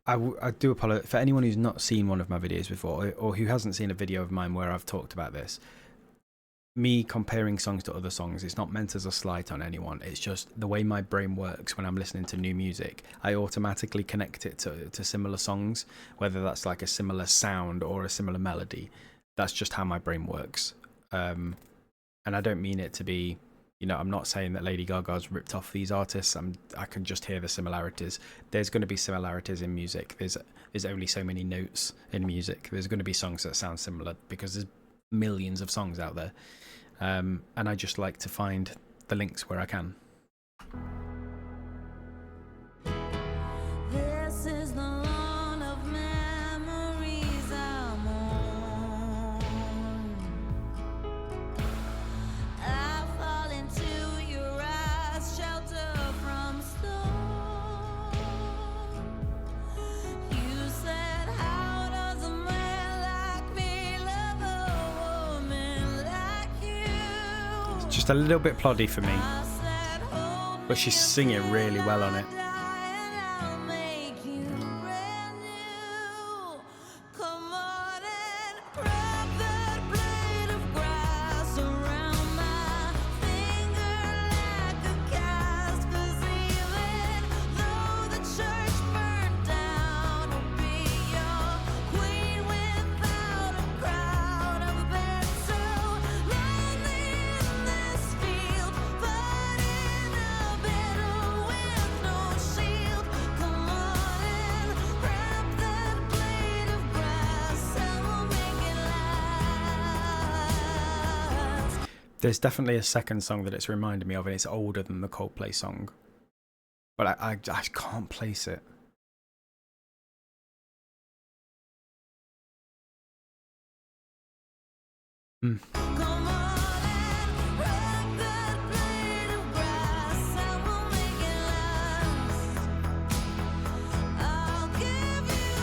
I do apologize for anyone who's not seen one of my videos before, or who hasn't seen a video of mine where I've talked about this. Me comparing songs to other songs, it's not meant as a slight on anyone. It's just the way my brain works when I'm listening to new music. I automatically connect it to similar songs, whether that's like a similar sound or a similar melody. That's just how my brain works. And I don't mean it to be, I'm not saying that Lady Gaga's ripped off these artists. I can just hear the similarities. There's going to be similarities in music. There's only so many notes in music. There's going to be songs that sound similar because there's millions of songs out there. And I just like to find the links where I can. This is the lawn of memories I'm on. I fall into your eyes, shelter from storm. You said, how does a man like me love a woman like you? It's just a little bit ploddy for me, I said, hold me but she's singing really well on it. I'll make you brand new. Come on and wrap that blade of grass around my finger like a cast. 'Cause even though the church burned down, I'll be your queen without a crowd. I've been so lonely in this field, fighting a battle with no shield. Come on and wrap that blade of grass, and we'll make it last. There's definitely a second song that it's reminded me of, and it's older than the Coldplay song. But I can't place it. Come on and wrap that blade of grass, and we'll make it last. I'll give you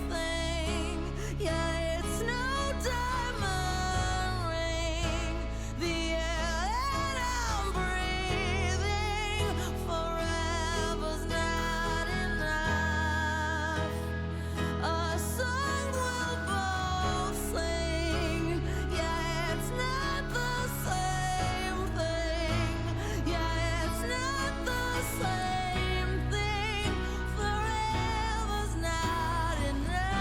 something, yeah, it's no diamond ring. The air that I'm breathing forever's not enough. A song we'll both sing, yeah, it's not the same thing. Yeah, it's not the same thing. Forever's not enough.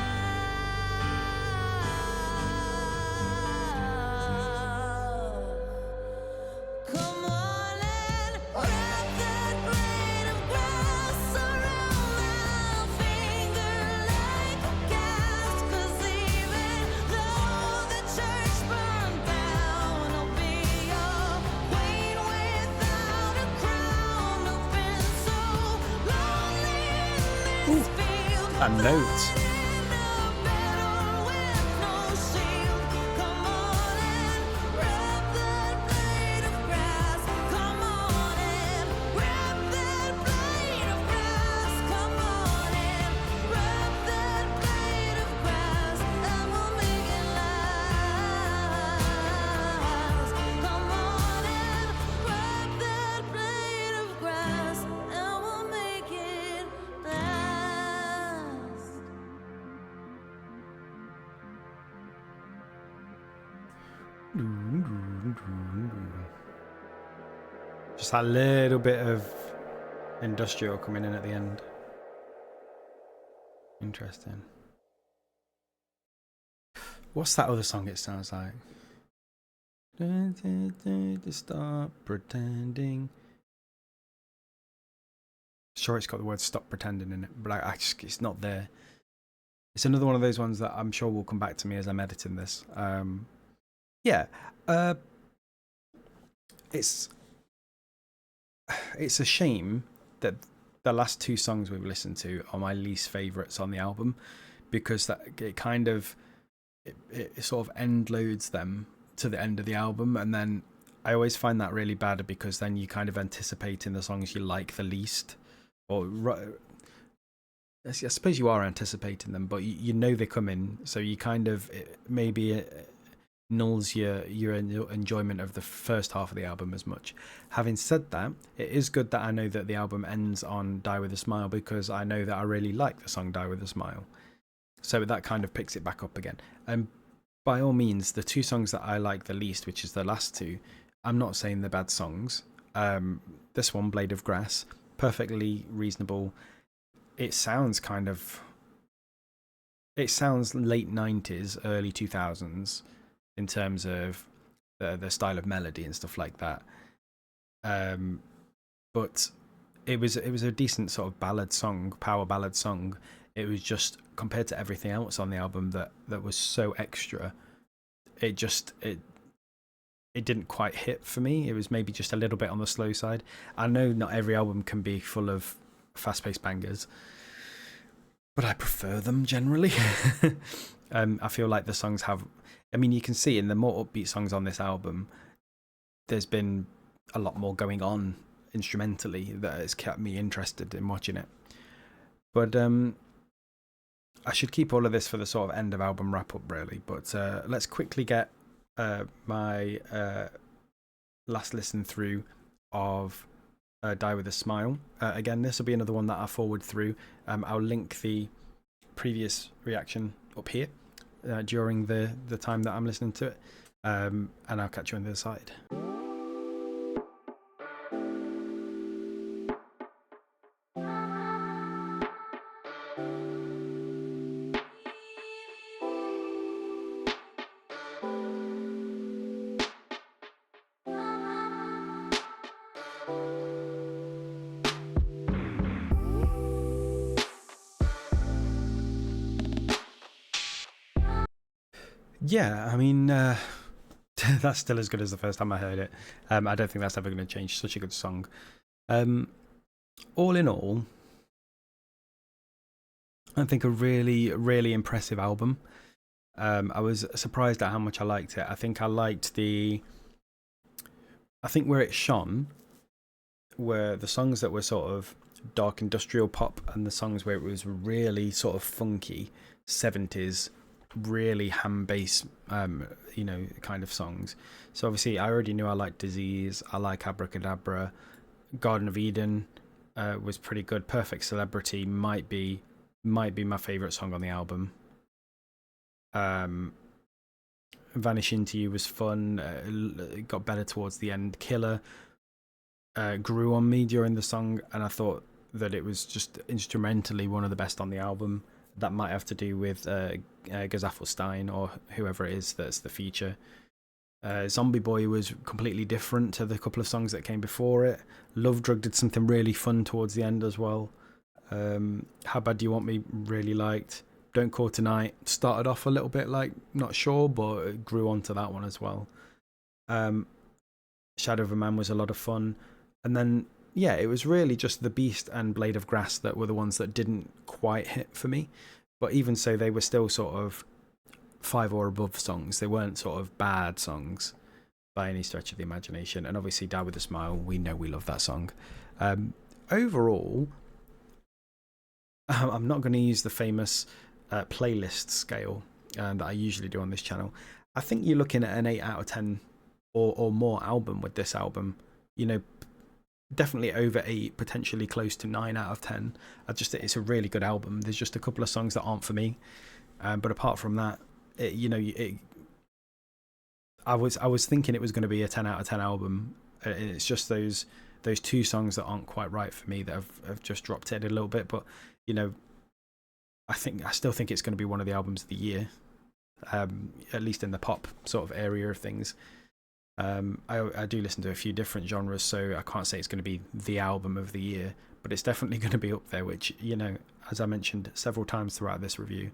Come on and wrap that blade of grass around my finger like a cast. 'Cause even though the church burned down, I'll be your queen without a crown. I've been so lonely in this field, That note. in a battle with no shield. Come on and wrap that blade of grass. Come on and wrap that blade of grass. Come on and wrap that blade of grass, and we'll make it last. Come on and wrap that blade of grass, and we'll make it last. Just that little bit of industrial coming in at the end. Interesting. What's that other song it sounds like? Stop pretending. Sure, it's got the word "stop pretending" in it, but I just, it's not there. It's another one of those ones that I'm sure will come back to me as I'm editing this. Yeah, it's a shame that the last two songs we've listened to are my least favorites on the album, because that it kind of it sort of end loads them to the end of the album, and then I always find that really bad, because then you kind of anticipate in the songs you like the least, or I suppose you are anticipating them, but you know they're coming, so you kind of maybe nulls your enjoyment of the first half of the album as much. Having said that, it is good that I know that the album ends on Die With A Smile, because I know that I really like the song Die With A Smile, so that kind of picks it back up again. And by all means, the two songs that I like the least, which is the last two, I'm not saying they're bad songs. This one, Blade of Grass, perfectly reasonable. It sounds late 90s, early 2000s in terms of the style of melody and stuff like that. But it was a decent sort of ballad song, power ballad song. It was just, compared to everything else on the album that was so extra, it didn't quite hit for me. It was maybe just a little bit on the slow side. I know not every album can be full of fast-paced bangers, but I prefer them generally. I feel like the songs have, I mean, you can see in the more upbeat songs on this album, there's been a lot more going on instrumentally that has kept me interested in watching it. But I should keep all of this for the sort of end of album wrap up, really. But let's quickly get my last listen through of Die With A Smile. Again, this will be another one that I forward through. I'll link the previous reaction up here during the time that I'm listening to it, and I'll catch you on the other side. Yeah, I mean, that's still as good as the first time I heard it. I don't think that's ever going to change. Such a good song. All in all, I think a really, really impressive album. I was surprised at how much I liked it. I think where it shone were the songs that were sort of dark industrial pop, and the songs where it was really sort of funky 70s, really ham bass, kind of songs. So obviously I already knew I liked Disease, I like Abracadabra, Garden of Eden was pretty good. Perfect Celebrity might be my favorite song on the album. Vanish Into You was fun. It got better towards the end. Killah grew on me during the song, and I thought that it was just instrumentally one of the best on the album. That might have to do with Gesaffelstein or whoever it is that's the feature. Zombieboy was completely different to the couple of songs that came before it. LoveDrug did something really fun towards the end as well. How Bad Do You Want Me really liked. Don't Call Tonight started off a little bit like not sure, but it grew onto that one as well. Shadow of a Man was a lot of fun. And then, yeah, it was really just The Beast and Blade of Grass that were the ones that didn't quite hit for me. But even so, they were still sort of 5 or above songs. They weren't sort of bad songs by any stretch of the imagination. And obviously, Die With A Smile, we know we love that song. Overall, I'm not going to use the famous playlist scale that I usually do on this channel. I think you're looking at an 8 out of 10 or more album with this album. You know, definitely over 8, potentially close to 9 out of 10. It's a really good album. There's just a couple of songs that aren't for me, but apart from that, I was thinking it was going to be a 10 out of 10 album. It's just those 2 songs that aren't quite right for me that have just dropped it a little bit. But I still think it's going to be one of the albums of the year, at least in the pop sort of area of things. I do listen to a few different genres, so I can't say it's going to be the album of the year, but it's definitely going to be up there, which, as I mentioned several times throughout this review,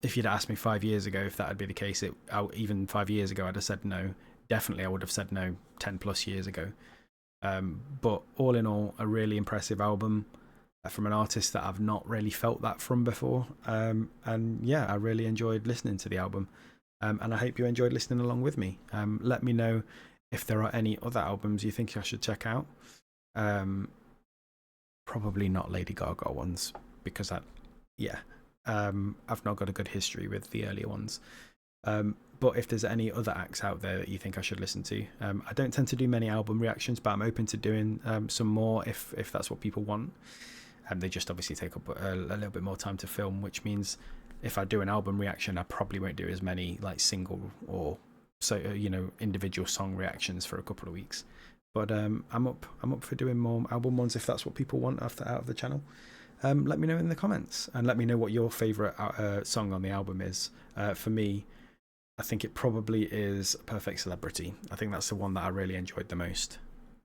if you'd asked me 5 years ago if that would be the case, even 5 years ago I'd have said no. Definitely I would have said no 10 plus years ago. But all in all, a really impressive album from an artist that I've not really felt that from before. And yeah, I really enjoyed listening to the album. And I hope you enjoyed listening along with me. Let me know if there are any other albums you think I should check out. Probably not Lady Gaga ones, because I've not got a good history with the earlier ones. But if there's any other acts out there that you think I should listen to, I don't tend to do many album reactions, but I'm open to doing some more if that's what people want. They just obviously take up a little bit more time to film, which means if I do an album reaction, I probably won't do as many like single or individual song reactions for a couple of weeks. But I'm up for doing more album ones if that's what people want out of the channel. Let me know in the comments, and let me know what your favorite song on the album is. For me, I think it probably is Perfect Celebrity. I think that's the one that I really enjoyed the most.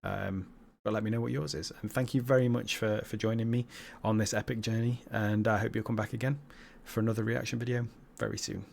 But let me know what yours is. And thank you very much for joining me on this epic journey. And I hope you'll come back again for another reaction video very soon.